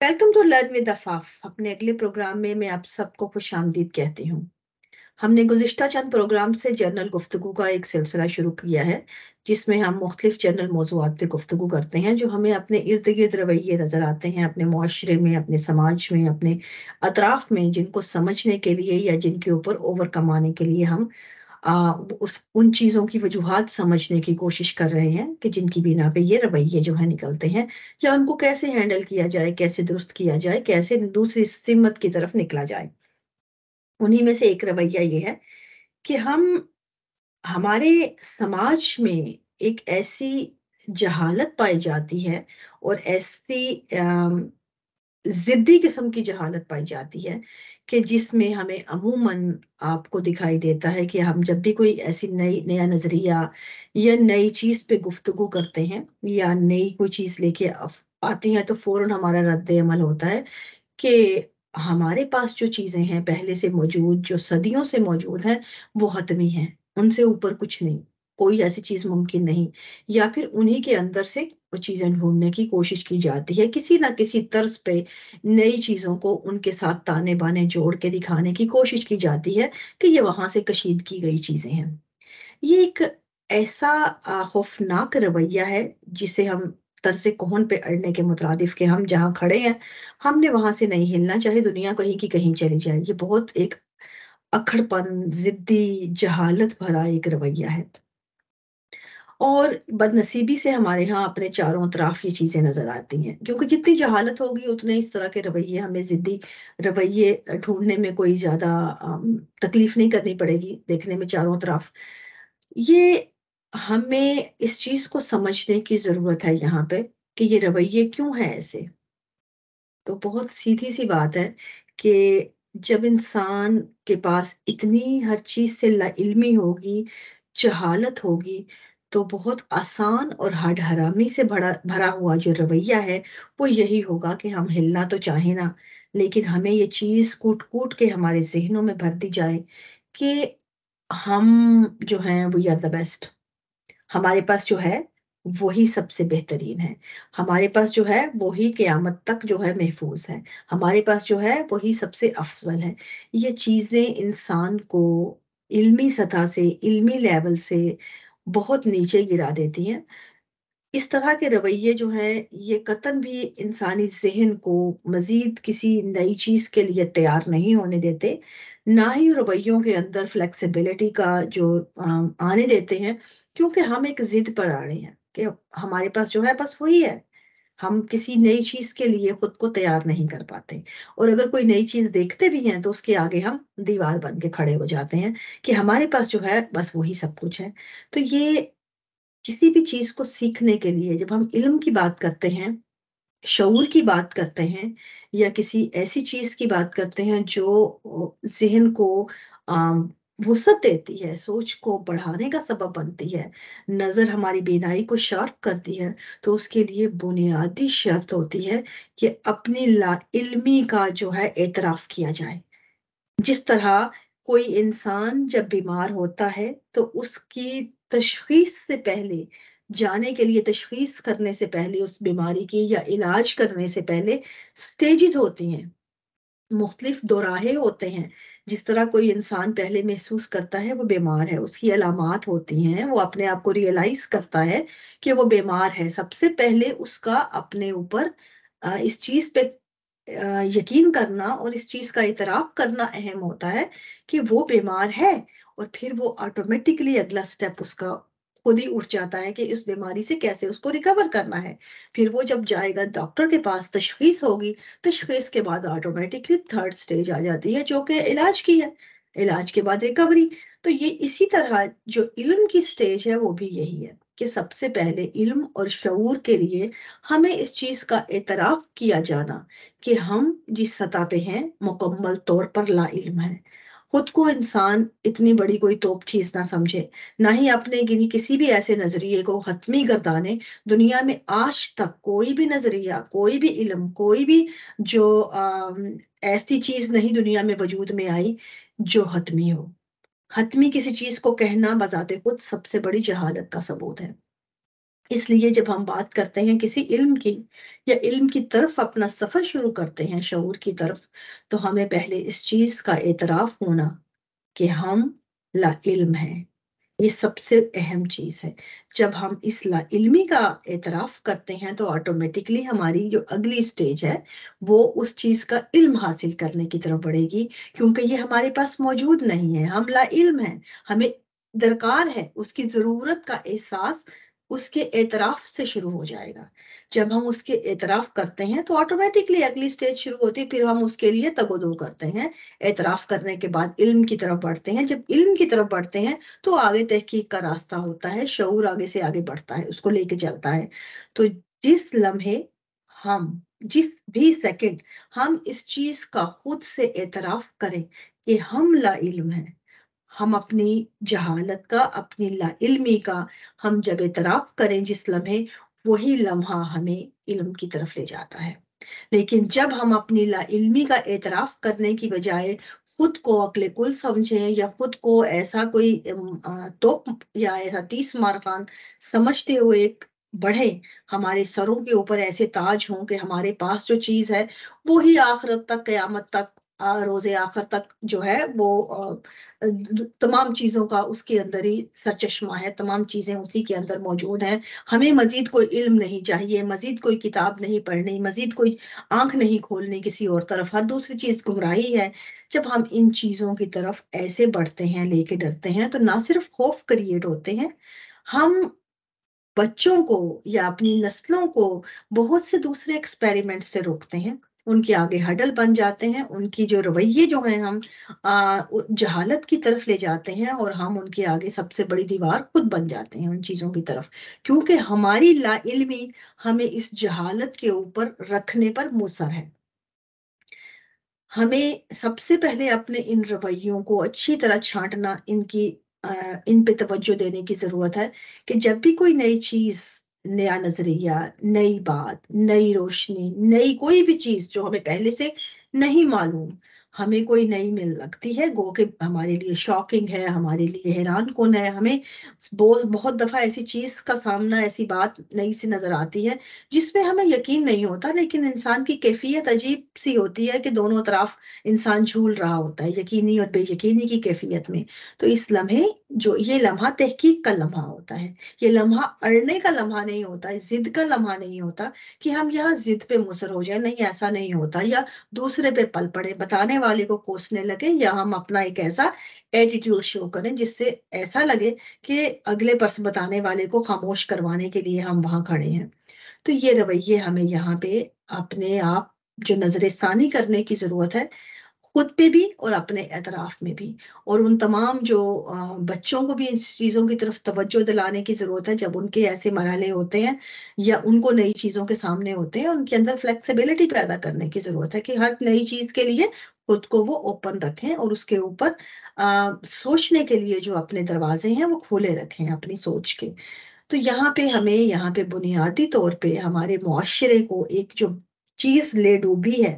Welcome to learn with Afaf. अपने अगले programme में मैं आप सबको खुश आमदीद कहती हूँ। हमने गुज़िश्ता चंद प्रोग्राम से जर्नल गुफ्तगू का एक सिलसिला शुरू किया है, जिसमें हम मुख्तलिफ जर्नल मौज़ूआत पे गुफ्तगू करते हैं जो हमें अपने इर्द गिर्द रवैये नज़र आते हैं, अपने मुआशरे में, अपने समाज में, अपने अतराफ़ में, जिनको समझने के लिए या जिनके ऊपर ओवरकम आने के लिए हम उन चीज़ों की वजूहात समझने की कोशिश कर रहे हैं कि जिनकी बिना पे ये रवैये जो है निकलते हैं, या उनको कैसे हैंडल किया जाए, कैसे दुरुस्त किया जाए, कैसे दूसरी सिमत की तरफ निकला जाए। उन्हीं में से एक रवैया ये है कि हमारे समाज में एक ऐसी जहालत पाई जाती है और ऐसी ज़िद्दी किस्म की जहालत पाई जाती है कि जिसमें हमें अमूमन आपको दिखाई देता है कि हम जब भी कोई ऐसी नया नज़रिया या नई चीज़ पे गुफ्तगू करते हैं या नई कोई चीज़ लेके आते हैं, तो फ़ौरन हमारा रद्द-ए-अमल होता है कि हमारे पास जो चीज़ें हैं पहले से मौजूद, जो सदियों से मौजूद हैं, वो हतमी हैं, उनसे ऊपर कुछ नहीं, कोई ऐसी चीज़ मुमकिन नहीं, या फिर उन्हीं के अंदर से वो चीज़ें ढूँढने की कोशिश की जाती है, किसी न किसी तर्ज़ पे नई चीज़ों को उनके साथ ताने-बाने जोड़ के दिखाने की कोशिश की जाती है कि ये वहाँ से कशीद की गई चीज़ें हैं। ये एक ऐसा खौफ़नाक रवैया है जिसे हम तर्ज़े कौन पे अड़ने के मुतरादिफ कि हम जहाँ खड़े हैं, हमने वहाँ से नहीं हिलना, चाहे दुनिया कहीं की कहीं चली जाए। ये बहुत एक अक्खड़पन, ज़िद्दी, जहालत भरा एक रवैया है। और बदनसीबी से हमारे यहाँ अपने चारों तरफ ये चीज़ें नज़र आती हैं, क्योंकि जितनी जहालत होगी उतने इस तरह के रवैये, हमें ज़िद्दी रवैये ढूँढने में कोई ज़्यादा तकलीफ़ नहीं करनी पड़ेगी, देखने में चारों तरफ। ये हमें इस चीज़ को समझने की ज़रूरत है यहाँ पे कि ये रवैये क्यों हैं ऐसे? तो बहुत सीधी-सी बात है कि जब इंसान के पास इतनी हर चीज़ से लाइल्मी होगी, जहालत होगी, तो बहुत आसान और हड-हरामी से भरा भरा हुआ जो रवैया है, वो यही होगा कि हम हिलना तो चाहें ना, लेकिन हमें ये चीज़ कूट-कूट के हमारे ज़हनों में भर दी जाए कि हम जो हैं वी आर द बेस्ट। हमारे पास जो है, वही सबसे बेहतरीन है। हमारे पास जो है, वही क़यामत तक जो है महफ़ूज़ है। हमारे पास जो है, वही सबसे अफ़ज़ल है। ये चीज़ें इंसान को इल्मी सतह से, इल्मी लेवल से बहुत नीचे गिरा देती हैं। इस तरह के रवैये जो हैं, ये कतई भी इंसानी ज़हन को मज़ीद किसी नई चीज़ के लिए तैयार नहीं होने देते, ना ही रवैयों के अंदर फ्लेक्सिबिलिटी का जो आने देते हैं, क्योंकि हम एक ज़िद पर अड़े हैं कि हमारे पास जो है बस वही है। हम किसी नई चीज़ के लिए खुद को तैयार नहीं कर पाते, और अगर कोई नई चीज़ देखते भी हैं, तो उसके आगे हम दीवार बन के खड़े हो जाते हैं कि हमारे पास जो है बस वही सब कुछ है। तो ये किसी भी चीज़ को सीखने के लिए जब हम इल्म की बात करते हैं, शऊर की बात करते हैं, या किसी ऐसी चीज़ की बात करते हैं जो ज़हन को अ, वुसअत देती है, सोच को बढ़ाने का सबब बनती है, नज़र हमारी बीनाई को शार्प करती है, तो उसके लिए बुनियादी शर्त होती है कि अपनी लाइल्मी का जो है एतराफ़ किया जाए। जिस तरह कोई इंसान जब बीमार होता है, तो उसकी तशख़ीस से पहले, जाने के लिए तशख़ीस करने से पहले उस बीमारी की, या इलाज करने से पहले स्टेजेज़ होती हैं, मुख्तलिफ दोराहे होते हैं। जिस तरह कोई इंसान पहले महसूस करता है वो बीमार है, उसकी अलामात होती हैं, वो अपने आप को रियलाइज़ करता है कि वो बीमार है। सबसे पहले उसका अपने ऊपर इस चीज़ पे यकीन करना और इस चीज़ का इतराफ़ करना अहम होता है कि वो बीमार है, और फिर वो ऑटोमैटिकली अगला स्टेप उसका खुद ही उठ जाता है कि इस बीमारी से कैसे उसको रिकवर करना है। फिर वो जब जाएगा डॉक्टर के पास, तशख़ीस होगी, तशख़ीस के बाद ऑटोमैटिकली थर्ड स्टेज आ जाती है जो कि इलाज की है। इलाज के बाद रिकवरी। तो ये इसी तरह जो इल्म की स्टेज है वो भी यही है कि सबसे पहले इल्म और शऊर के लिए हमें इस चीज़ का एतराफ़ किया जाना कि हम जिस सतह पे हैं मुकम्मल तौर पर लाइल्म हैं। खुद को इंसान इतनी बड़ी कोई तोप चीज़ ना समझे, ना ही अपने किसी भी ऐसे नज़रिए को हतमी गर्दाने। दुनिया में आज तक कोई भी नज़रिया, कोई भी इल्म, कोई भी जो ऐसी चीज़ नहीं दुनिया में वजूद में आई जो हतमी हो। हतमी किसी चीज़ को कहना बज़ाते खुद सबसे बड़ी जहालत का सबूत है। اس لیے جب ہم بات کرتے ہیں کسی علم کی یا علم کی طرف اپنا سفر شروع کرتے ہیں شعور کی طرف، تو ہمیں پہلے اس چیز کا اعتراف ہونا کہ ہم لا علم ہیں، یہ سب سے اہم چیز ہے۔ جب ہم اس لا علمی کا اعتراف کرتے ہیں تو آٹومیٹکلی ہماری جو اگلی سٹیج ہے وہ اس چیز کا علم حاصل کرنے کی طرف بڑھے گی، کیونکہ یہ ہمارے پاس موجود نہیں ہے، ہم لا علم ہیں، ہمیں درکار ہے اس کی ضرورت کا احساس اس کے اعتراف سے شروع ہو جائے گا۔ جب ہم اس کے اعتراف کرتے ہیں تو آٹومیٹکلی اگلی سٹیج شروع ہوتی ہے، پھر ہم اس کے لیے تگ و دو کرتے ہیں، اعتراف کرنے کے بعد علم کی طرف بڑھتے ہیں۔ جب علم کی طرف بڑھتے ہیں تو آگے تحقیق کا راستہ ہوتا ہے، شعور آگے سے آگے بڑھتا ہے، اس کو لے کے چلتا ہے۔ تو جس لمحے ہم جس بھی سیکنڈ ہم اس چیز کا خود سے اعتراف کریں کہ ہم لا علم ہیں، ہم اپنی جہالت کا، اپنی لا علمی کا ہم جب اعتراف کریں جس لمحے، وہی لمحہ ہمیں علم کی طرف لے جاتا ہے۔ لیکن جب ہم اپنی لا علمی کا اعتراف کرنے کی بجائے خود کو عقل کل سمجھیں یا خود کو ایسا کوئی توپ یا ایسا 30 مار خان سمجھتے ہوئے ایک بڑھے، ہمارے سروں کے اوپر ایسے تاج ہوں کہ ہمارے پاس جو چیز ہے وہی آخرت تک، قیامت تک، روز آخر تک جو ہے وہ تمام چیزوں کا اس کے اندر ہی سرچشمہ ہے، تمام چیزیں اسی کے اندر موجود ہیں۔ ہمیں مزید کوئی علم نہیں چاہیے، مزید کوئی کتاب نہیں پڑھنی، مزید کوئی آنکھ نہیں کھولنی کسی اور طرف، ہر دوسری چیز گمراہی ہے۔ جب ہم ان چیزوں کی طرف ایسے بڑھتے ہیں، لے کے ڈرتے ہیں، تو نہ صرف خوف کریٹ ہوتے ہیں، ہم بچوں کو یا اپنی نسلوں کو بہت سے دوسرے ایکسپیریمنٹ سے روکتے ہیں، ان کے آگے ہڈل بن جاتے ہیں، ان کی جو رویے جو ہیں ہم جہالت کی طرف لے جاتے ہیں، اور ہم ان کے آگے سب سے بڑی دیوار خود بن جاتے ہیں ان چیزوں کی طرف، کیونکہ ہماری لا علمی ہمیں اس جہالت کے اوپر رکھنے پر مصر ہے۔ ہمیں سب سے پہلے اپنے ان رویوں کو اچھی طرح چھانٹنا، ان پہ توجہ دینے کی ضرورت ہے کہ جب بھی کوئی نئی چیز، نیا نظریہ، نئی بات، نئی روشنی، نئی کوئی بھی چیز جو ہمیں پہلے سے نہیں معلوم، ہمیں کوئی نئی مل لگتی ہے، گو کہ ہمارے لیے شاکنگ ہے، ہمارے لیے حیران کن ہے، ہمیں بہت دفعہ ایسی چیز کا سامنا، ایسی بات نئی سی نظر آتی ہے جس میں ہمیں یقین نہیں ہوتا، لیکن انسان کی کیفیت عجیب سی ہوتی ہے کہ دونوں طرف انسان جھول رہا ہوتا ہے، یقینی اور بے یقینی کی کیفیت میں۔ تو اس لمحے، جو یہ لمحہ تحقیق کا لمحہ ہوتا ہے، یہ لمحہ اڑنے کا لمحہ نہیں ہوتا ہے، ضد کا لمحہ نہیں ہوتا کہ ہم یہاں ضد پہ مصر ہو جائیں، نہیں ایسا نہیں ہوتا، یا دوسرے پہ پل پڑے، بتانے والے کو کوسنے لگے، یا ہم اپنا ایک ایسا ایٹیٹیوڈ شو کریں جس سے ایسا لگے کہ اگلے پرس بتانے والے کو خاموش کروانے کے لیے ہم وہاں کھڑے ہیں۔ تو یہ رویے ہمیں یہاں پہ اپنے آپ جو نظر ثانی کرنے کی ضرورت ہے، خود پہ بھی اور اپنے اعتراف میں بھی، اور ان تمام جو بچوں کو بھی ان چیزوں کی طرف توجہ دلانے کی ضرورت ہے جب ان کے ایسے مرحلے ہوتے ہیں یا ان کو نئی چیزوں کے سامنے ہوتے ہیں، ان کے اندر فلیکسیبلٹی پیدا کرنے کی ضرورت ہے کہ ہر نئی چیز کے لیے خود کو وہ اوپن رکھیں، اور اس کے اوپر سوچنے کے لیے جو اپنے دروازے ہیں وہ کھولے رکھیں اپنی سوچ کے۔ تو یہاں پہ بنیادی طور پہ ہمارے معاشرے کو ایک جو چیز لے ڈوبی ہے،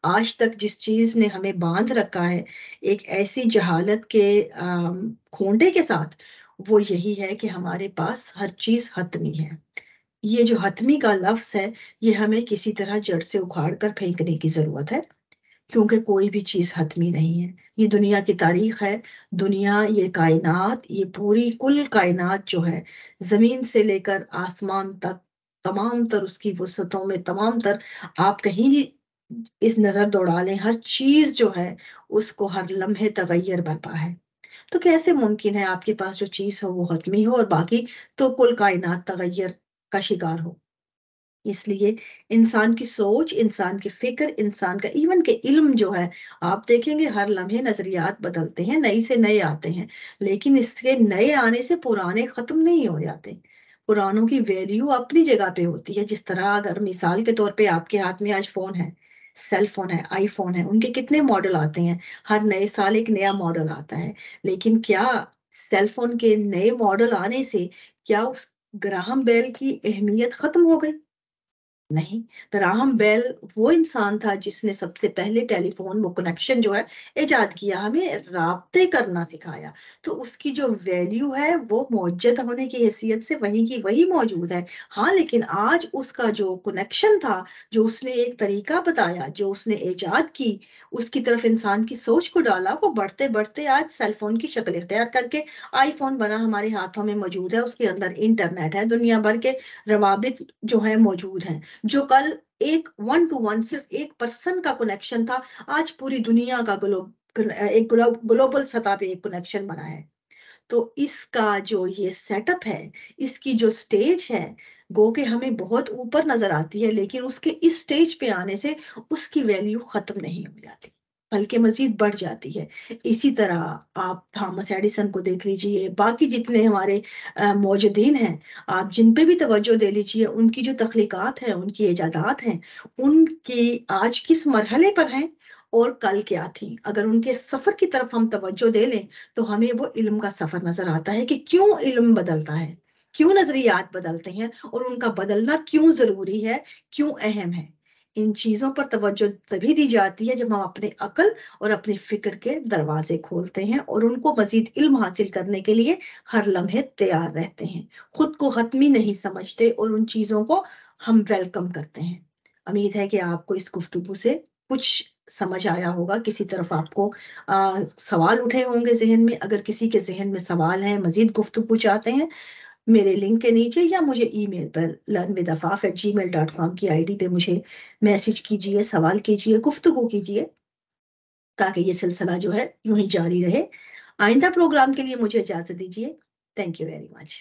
آج تک جس چیز نے ہمیں باندھ رکھا ہے ایک ایسی جہالت کے کھونڈے کے ساتھ، وہ یہی ہے کہ ہمارے پاس ہر چیز حتمی ہے۔ یہ جو حتمی کا لفظ ہے، یہ ہمیں کسی طرح جڑ سے اکھاڑ کر پھینکنے کی ضرورت ہے، کیونکہ کوئی بھی چیز حتمی نہیں ہے۔ یہ دنیا کی تاریخ ہے، دنیا، یہ کائنات، یہ پوری کل کائنات جو ہے، زمین سے لے کر آسمان تک، تمام تر اس کی وسعتوں میں، تمام تر، آپ کہیں بھی اس نظر دوڑا لیں، ہر چیز جو ہے اس کو ہر لمحے تغیر برپا ہے۔ تو کیسے ممکن ہے آپ کے پاس جو چیز ہو وہ حتمی ہو اور باقی تو کل کائنات تغیر کا شکار ہو؟ اس لیے انسان کی سوچ، انسان کی فکر، انسان کا ایون کہ علم جو ہے، آپ دیکھیں گے ہر لمحے نظریات بدلتے ہیں، نئی سے نئے آتے ہیں، لیکن اس کے نئے آنے سے پرانے ختم نہیں ہو جاتے۔ پرانوں کی ویلیو اپنی جگہ پہ ہوتی ہے، جس طرح اگر مثال کے طور پہ آپ کے ہاتھ میں آج فون ہے، سیل فون ہے، آئی فون ہے، ان کے کتنے ماڈل آتے ہیں، ہر نئے سال ایک نیا ماڈل آتا ہے، لیکن کیا سیل فون کے نئے ماڈل آنے سے کیا اس گراہم بیل کی اہمیت ختم ہو گئی؟ नहीं। ग्राहम बेल वो इंसान था जिसने सबसे पहले टेलीफोन, वो कनेक्शन जो है इजाद किया, हमें राब्ते करना सिखाया। तो उसकी जो वैल्यू है वो मौजूद होने की हैसियत से वही की वही मौजूद है। हाँ, लेकिन आज उसका जो कनेक्शन था, जो उसने एक तरीका बताया, जो उसने इजाद की, उसकी तरफ इंसान की सोच को डाला, वो बढ़ते बढ़ते आज सेलफोन की शक्ल इख्तियार करके आईफोन बना, हमारे हाथों में मौजूद है। उसके अंदर इंटरनेट है, दुनिया भर के रवाबित जो है मौजूद हैं। जो कल एक वन टू वन सिर्फ एक पर्सन का कनेक्शन था, आज पूरी दुनिया का एक ग्लोबल सतह पे एक कनेक्शन बना है। तो इसका जो ये सेटअप है, इसकी जो स्टेज है, गो के हमें बहुत ऊपर नजर आती है, लेकिन उसके इस स्टेज पे आने से उसकी वैल्यू खत्म नहीं हो जाती, बल्कि मजीद बढ़ जाती है। इसी तरह आप थॉमस एडिसन को देख लीजिए, बाकी जितने हमारे मौजूदीन हैं, आप जिन पे भी तवज्जो दे लीजिए, उनकी जो तख्लीकात है, उनकी इजादात हैं, उनकी आज किस मरहले पर हैं और कल क्या थी। अगर उनके सफर की तरफ हम तवज्जो दे लें, तो हमें वो इल्म का सफर नजर आता है कि क्यों इल्म बदलता है, क्यों नजरियात बदलते हैं, और उनका बदलना क्यों जरूरी है, क्यों अहम है। इन चीजों पर तवज्जो तभी दी जाती है जब हम अपने अकल और अपनी फिक्र के दरवाजे खोलते हैं और उनको मजीद इल्म हासिल करने के लिए हर लम्हे तैयार रहते हैं, खुद को हतमी नहीं समझते और उन चीजों को हम वेलकम करते हैं। उम्मीद है कि आपको इस गुफ्तगू से कुछ समझ आया होगा, किसी तरफ आपको सवाल उठे होंगे जहन में। अगर किसी के जहन में सवाल है, मजीद गुफ्तगू चाहते हैं, मेरे लिंक के नीचे या मुझे ईमेल पर learnwithafaf@gmail.com की आईडी पे मुझे मैसेज कीजिए, सवाल कीजिए, गुफ्तगू कीजिए, ताकि ये सिलसिला जो है यूं ही जारी रहे। आइंदा प्रोग्राम के लिए मुझे इजाजत दीजिए। Thank you very much.